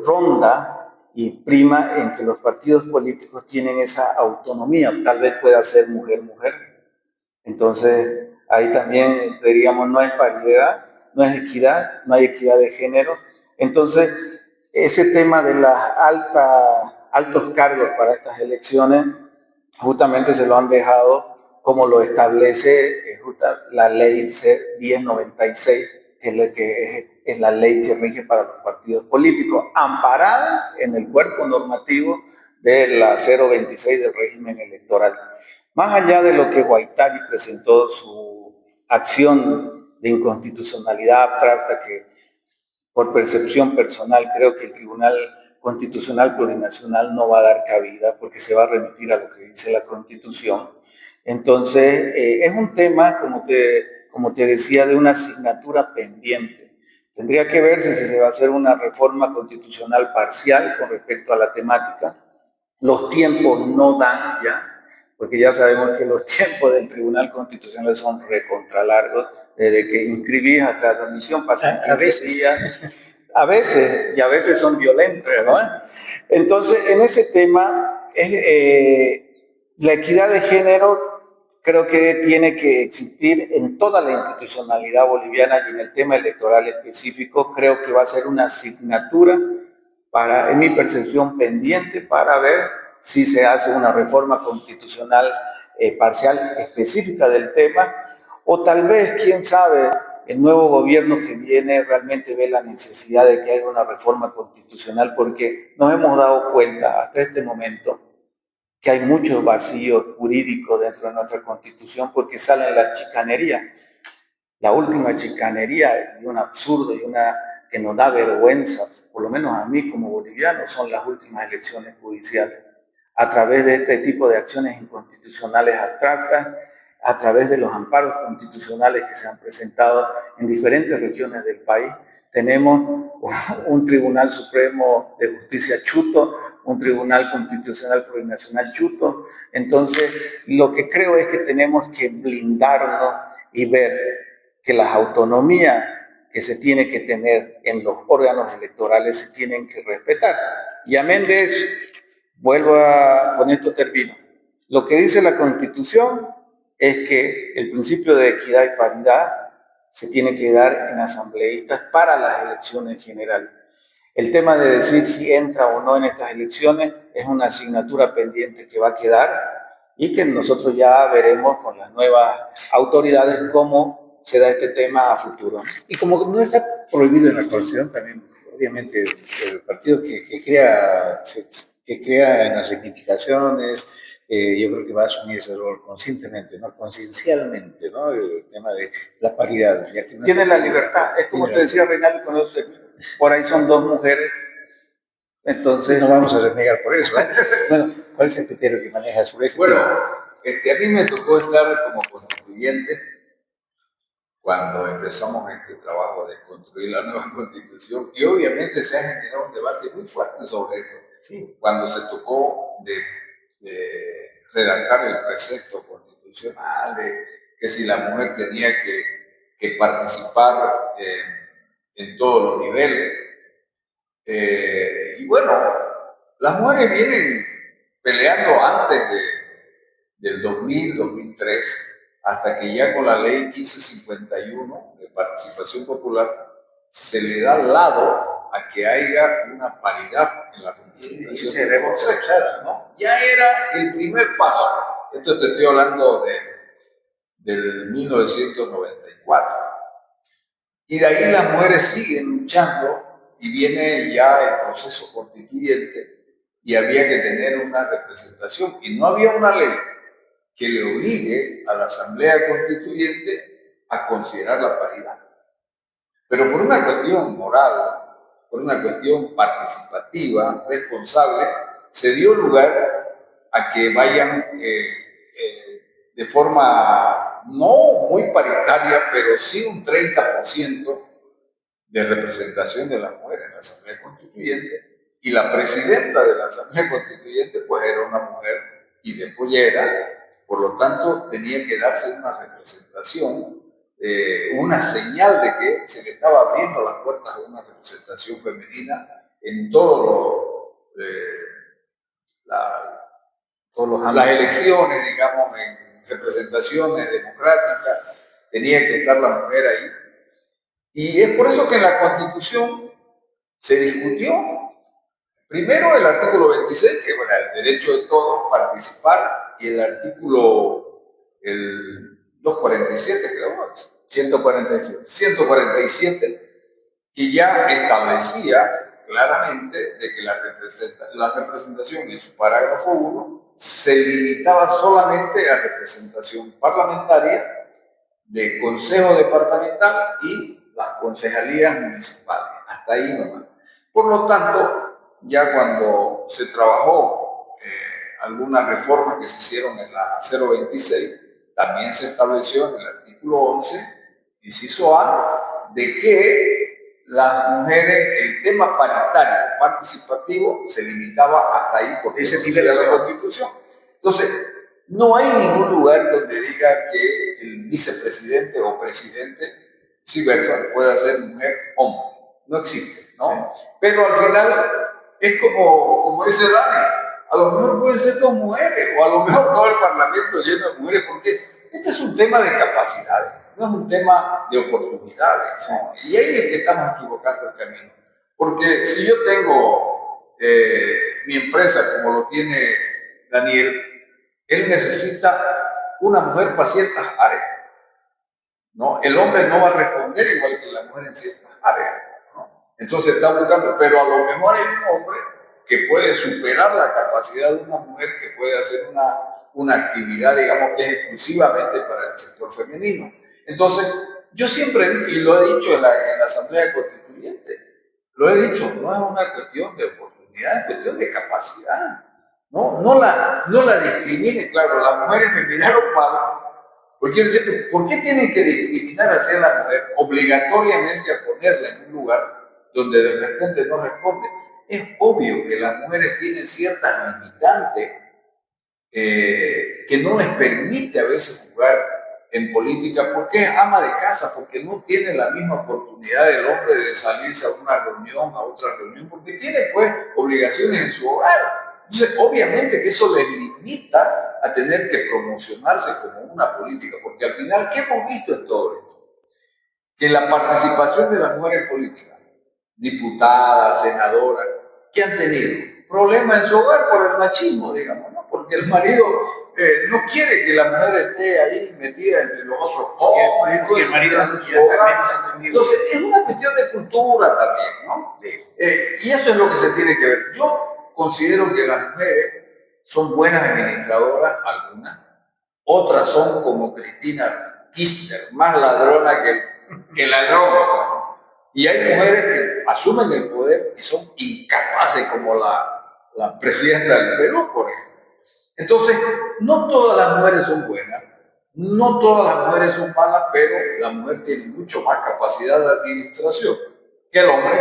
ronda y prima en que los partidos políticos tienen esa autonomía, tal vez pueda ser mujer-mujer. Entonces, ahí también diríamos, no es paridad, no es equidad, no hay equidad de género. Entonces, ese tema de los altos cargos para estas elecciones, justamente se lo han dejado como lo establece la ley C-1096, que es la ley que rige para los partidos políticos, amparada en el cuerpo normativo de la 026 del régimen electoral. Más allá de lo que Guaitari presentó su acción de inconstitucionalidad abstracta, que por percepción personal creo que el Tribunal Constitucional Plurinacional no va a dar cabida porque se va a remitir a lo que dice la Constitución. Entonces, es un tema, como te decía, de una asignatura pendiente. Tendría que verse si se va a hacer una reforma constitucional parcial con respecto a la temática. Los tiempos no dan ya, porque ya sabemos que los tiempos del Tribunal Constitucional son recontra largos, desde que inscribís hasta la remisión pasan 15 días, a veces son violentos, ¿no? Entonces, en ese tema, la equidad de género creo que tiene que existir en toda la institucionalidad boliviana y en el tema electoral específico, creo que va a ser una asignatura en mi percepción, pendiente para ver si se hace una reforma constitucional parcial específica del tema, o tal vez, quién sabe, el nuevo gobierno que viene realmente ve la necesidad de que haya una reforma constitucional, porque nos hemos dado cuenta hasta este momento que hay muchos vacíos jurídicos dentro de nuestra Constitución porque salen las chicanerías. La última chicanería y un absurdo y una que nos da vergüenza, por lo menos a mí como boliviano, son las últimas elecciones judiciales. A través de este tipo de acciones inconstitucionales abstractas, a través de los amparos constitucionales que se han presentado en diferentes regiones del país, tenemos un Tribunal Supremo de Justicia chuto, un Tribunal Constitucional Plurinacional chuto. Entonces, lo que creo es que tenemos que blindarnos y ver que las autonomías que se tiene que tener en los órganos electorales se tienen que respetar. Y amén de eso, con esto termino. Lo que dice la Constitución es que el principio de equidad y paridad se tiene que dar en asambleístas para las elecciones generales. El tema de decir si entra o no en estas elecciones es una asignatura pendiente que va a quedar y que nosotros ya veremos con las nuevas autoridades cómo se da este tema a futuro. Y como no está prohibido en la Constitución, también, obviamente, el partido que crea en las reivindicaciones, yo creo que va a asumir ese rol conscientemente, ¿no? Conciencialmente, ¿no? El tema de la paridad. Ya que no tiene la libertad, es como te decía Reinaldo cuando por ahí son dos mujeres, entonces no vamos a renegar por eso, ¿eh? Bueno, ¿cuál es el criterio que maneja sobre este tema? Bueno, a mí me tocó estar como constituyente cuando empezamos este trabajo de construir la nueva Constitución, y obviamente se ha generado un debate muy fuerte sobre esto. Sí. Cuando se tocó de redactar el precepto constitucional, de que si la mujer tenía que participar en todos los niveles. Y bueno, las mujeres vienen peleando antes del 2000, 2003, hasta que ya con la ley 1551 de participación popular se le da al lado a que haya una paridad en la representación. Sí, ¿no? Ya era el primer paso. Esto te estoy hablando del 1994. Y de ahí las mujeres siguen luchando y viene ya el proceso constituyente y había que tener una representación. Y no había una ley que le obligue a la Asamblea Constituyente a considerar la paridad. Pero por una cuestión moral, por una cuestión participativa, responsable, se dio lugar a que vayan de forma no muy paritaria, pero sí un 30% de representación de las mujeres en la Asamblea Constituyente, y la presidenta de la Asamblea Constituyente pues era una mujer y de pollera, por lo tanto tenía que darse una representación, una señal de que se le estaba abriendo las puertas a una representación femenina en todos las elecciones, digamos, en representaciones democráticas, tenía que estar la mujer ahí. Y es por eso que en la Constitución se discutió primero el artículo 26, que es el derecho de todos participar, y el artículo 247, creo, 147, que ya establecía claramente de que la representación en su parágrafo 1 se limitaba solamente a representación parlamentaria, de consejo departamental y las concejalías municipales. Hasta ahí nomás. Por lo tanto, ya cuando se trabajó algunas reformas que se hicieron en la 026, también se estableció en el artículo 11, inciso A, de que las mujeres, el tema paritario participativo se limitaba hasta ahí porque ese dice la Constitución. Entonces, no hay ningún lugar donde diga que el vicepresidente o presidente, viceversa, pueda ser mujer o hombre. No existe, ¿no? Sí. Pero al final es como dice Dani, a lo mejor pueden ser dos mujeres o a lo mejor todo el parlamento lleno de mujeres, porque este es un tema de capacidades, no es un tema de oportunidades, ¿no? Y ahí es que estamos equivocando el camino. Porque si yo tengo mi empresa como lo tiene Daniel, él necesita una mujer para ciertas áreas, ¿no? El hombre no va a responder igual que la mujer en ciertas áreas, ¿no? Entonces está buscando, pero a lo mejor hay un hombre que puede superar la capacidad de una mujer que puede hacer una actividad, digamos, que es exclusivamente para el sector femenino. Entonces, yo siempre, y lo he dicho en la Asamblea Constituyente, lo he dicho, no es una cuestión de oportunidad, es cuestión de capacidad. No la discrimine, claro, las mujeres me miraron mal, porque ¿por qué tienen que discriminar hacia la mujer obligatoriamente a ponerla en un lugar donde de repente no responde? Es obvio que las mujeres tienen ciertas limitantes que no les permite a veces jugar en política porque es ama de casa, porque no tiene la misma oportunidad del hombre de salirse a una reunión, a otra reunión, porque tiene pues obligaciones en su hogar. Entonces, obviamente que eso les limita a tener que promocionarse como una política, porque al final, ¿qué hemos visto en todo esto? Que la participación de las mujeres políticas, diputadas, senadoras, ¿qué han tenido? Problemas en su hogar por el machismo, digamos, ¿no? Porque el marido no quiere que la mujer esté ahí metida entre los otros hombres. El marido entonces, es una cuestión de cultura también, ¿no? Y eso es lo que se tiene que ver. Yo considero que las mujeres son buenas administradoras, algunas, otras son como Cristina Kirchner, más ladrona que ladrona, ¿no? Y hay mujeres que asumen el poder y son incapaces, como la presidenta del Perú, por ejemplo. Entonces, no todas las mujeres son buenas, no todas las mujeres son malas, pero la mujer tiene mucho más capacidad de administración que el hombre,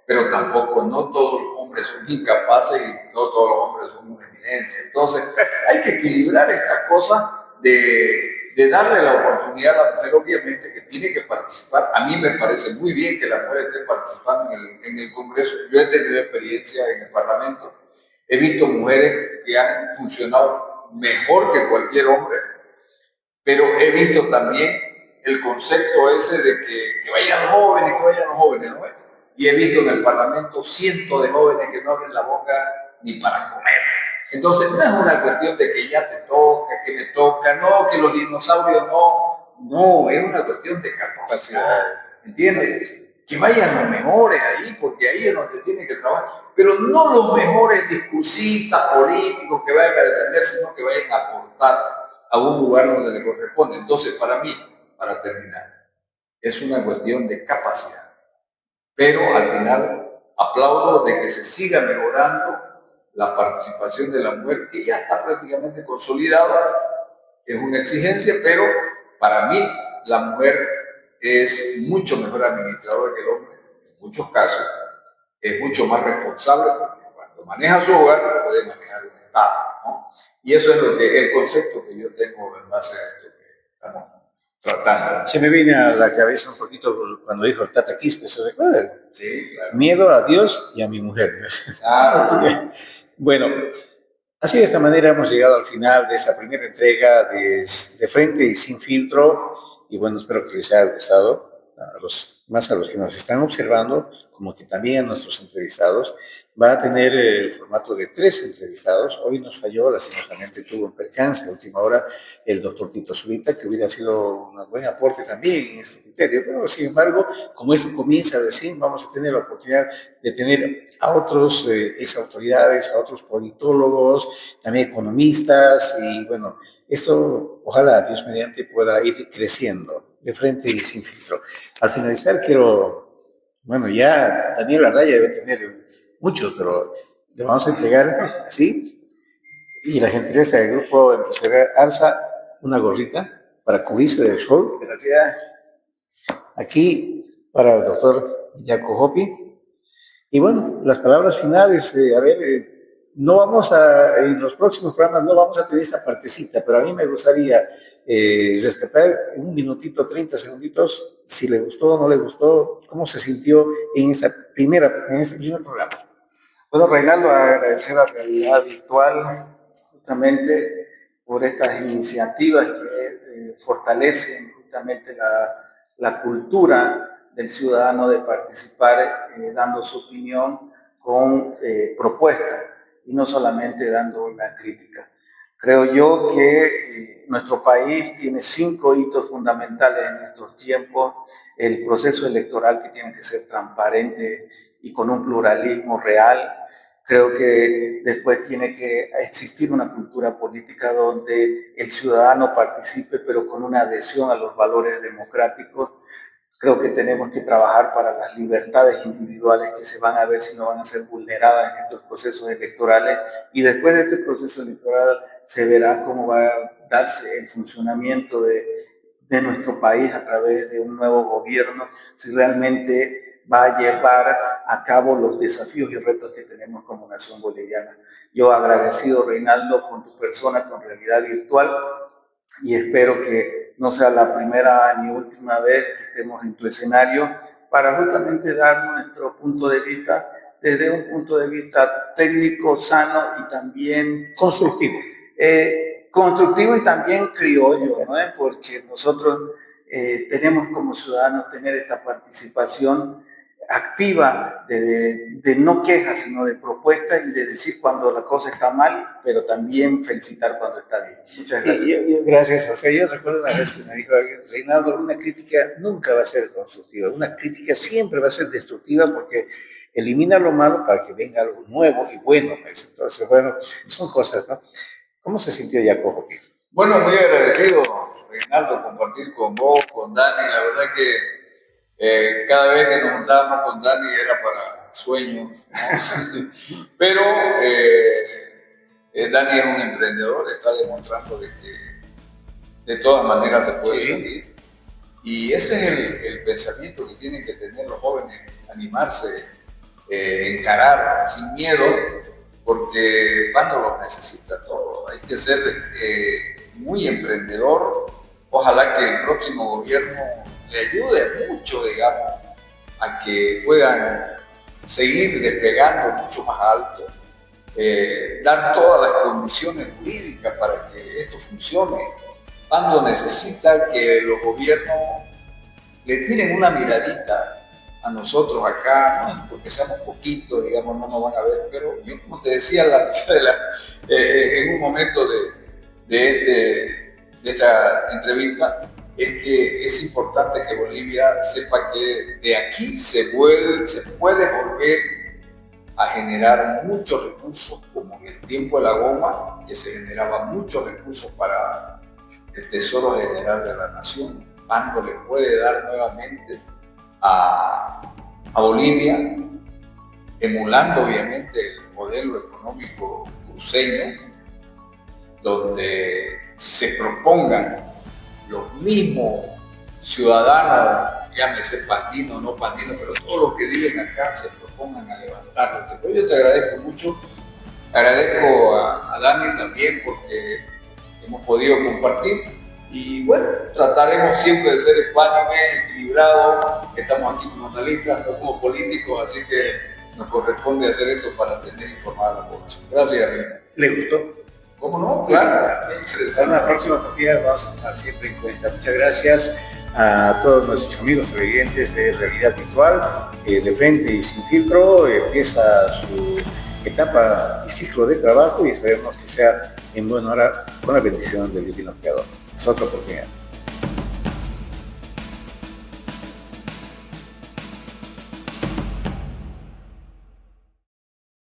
pero tampoco no todos los hombres son incapaces y no todos los hombres son una eminencia. Entonces, hay que equilibrar estas cosas de darle la oportunidad a la mujer, obviamente, que tiene que participar. A mí me parece muy bien que la mujer esté participando en el Congreso. Yo he tenido experiencia en el Parlamento. He visto mujeres que han funcionado mejor que cualquier hombre, pero he visto también el concepto ese de que vayan los jóvenes, ¿no? Y he visto en el Parlamento cientos de jóvenes que no abren la boca ni para comer. Entonces, no es una cuestión de que ya te toca, que me toca, no, que los dinosaurios no, es una cuestión de capacidad, ¿entiendes? Que vayan los mejores ahí, porque ahí es donde tienen que trabajar, pero no los mejores discursistas políticos que vayan a defender, sino que vayan a aportar a un lugar donde le corresponde. Entonces, para mí, para terminar, es una cuestión de capacidad, pero al final aplaudo de que se siga mejorando la participación de la mujer, que ya está prácticamente consolidada, es una exigencia, pero para mí la mujer es mucho mejor administradora que el hombre, en muchos casos, es mucho más responsable, porque cuando maneja su hogar puede manejar un Estado, ¿no? Y eso es el concepto que yo tengo en base a esto que estamos tratando. Se me viene a la cabeza un poquito cuando dijo el Tata Quispe, ¿se recuerda? Sí, claro. Miedo a Dios y a mi mujer. Claro. Bueno, así de esta manera hemos llegado al final de esta primera entrega de Frente y Sin Filtro. Y bueno, espero que les haya gustado, más a los que nos están observando, como que también a nuestros entrevistados. Va a tener el formato de 3 entrevistados. Hoy nos falló, lastimosamente tuvo un percance a última hora el doctor Tito Zurita, que hubiera sido un buen aporte también en este criterio. Pero sin embargo, como esto comienza recién, vamos a tener la oportunidad de tener a otros exautoridades, a otros politólogos, también economistas, y bueno, esto ojalá Dios mediante pueda ir creciendo de frente y sin filtro. Al finalizar bueno, ya Daniel Arraya debe tener muchos, pero le vamos a entregar así, y la gentileza del grupo empresarial Arsa, una gorrita para cubrirse del sol. Gracias. Aquí para el doctor Jaco Hopi. Y bueno, las palabras finales, no vamos en los próximos programas no vamos a tener esta partecita, pero a mí me gustaría rescatar un minutito, 30 segunditos, si le gustó o no le gustó, cómo se sintió en este primer programa. Bueno, Reinaldo, agradecer a Realidad Virtual justamente por estas iniciativas que fortalecen justamente la cultura del ciudadano de participar dando su opinión con propuestas y no solamente dando una crítica. Creo yo que nuestro país tiene 5 hitos fundamentales en estos tiempos. El proceso electoral, que tiene que ser transparente y con un pluralismo real. Creo que después tiene que existir una cultura política donde el ciudadano participe, pero con una adhesión a los valores democráticos. Creo que tenemos que trabajar para las libertades individuales que se van a ver si no van a ser vulneradas en estos procesos electorales, y después de este proceso electoral se verá cómo va a darse el funcionamiento de nuestro país a través de un nuevo gobierno, si realmente va a llevar a cabo los desafíos y retos que tenemos como nación boliviana. Yo agradecido, Reinaldo, con tu persona, con Realidad Virtual, y espero que no sea la primera ni última vez que estemos en tu escenario para justamente dar nuestro punto de vista desde un punto de vista técnico, sano y también constructivo. Constructivo y también criollo, ¿no? Porque nosotros tenemos como ciudadanos tener esta participación activa de no quejas, sino de propuestas, y de decir cuando la cosa está mal, pero también felicitar cuando está bien. Muchas gracias. Gracias. O sea, yo recuerdo una vez me dijo alguien, Reinaldo, una crítica nunca va a ser constructiva, una crítica siempre va a ser destructiva, porque elimina lo malo para que venga algo nuevo y bueno. Entonces, bueno, son cosas, ¿no? ¿Cómo se sintió Jaco Hopi? Bueno, muy agradecido, Reinaldo, compartir con vos, con Dani. La verdad que cada vez que nos juntábamos con Dani era para sueños, ¿no? Pero Dani es un emprendedor, está demostrando de que de todas maneras se puede salir. Y ese es el pensamiento que tienen que tener los jóvenes, animarse, encarar sin miedo, porque Pando los necesita todos. Hay que ser muy emprendedor. Ojalá que el próximo gobierno le ayude mucho, digamos, a que puedan seguir despegando mucho más alto, dar todas las condiciones jurídicas para que esto funcione. Pando necesita que los gobiernos le tiren una miradita a nosotros acá, no es porque seamos poquitos, digamos, no nos van a ver, pero yo, como te decía en un momento de esta entrevista, es que es importante que Bolivia sepa que de aquí se puede volver a generar muchos recursos, como en el tiempo de la goma, que se generaban muchos recursos para el Tesoro General de la Nación. Pando le puede dar nuevamente a Bolivia, emulando obviamente el modelo económico cruceño, donde se propongan los mismos ciudadanos, llámese pandino o no pandino, pero todos los que viven acá se propongan a levantarlo. Pero yo te agradezco mucho, agradezco a Dani también porque hemos podido compartir. Y bueno, trataremos siempre de ser ecuánime, equilibrado, estamos aquí como analistas, no como políticos, así que nos corresponde hacer esto para tener informada a la población. Gracias, Ariel. ¿Le gustó? ¿Cómo no? Claro. Para una próxima oportunidad vamos a tomar siempre en cuenta. Muchas gracias a todos nuestros amigos televidentes de Realidad Virtual. De frente y sin filtro empieza su etapa y ciclo de trabajo y esperemos que sea en buena hora con la bendición del Divino Creador. Es otra oportunidad.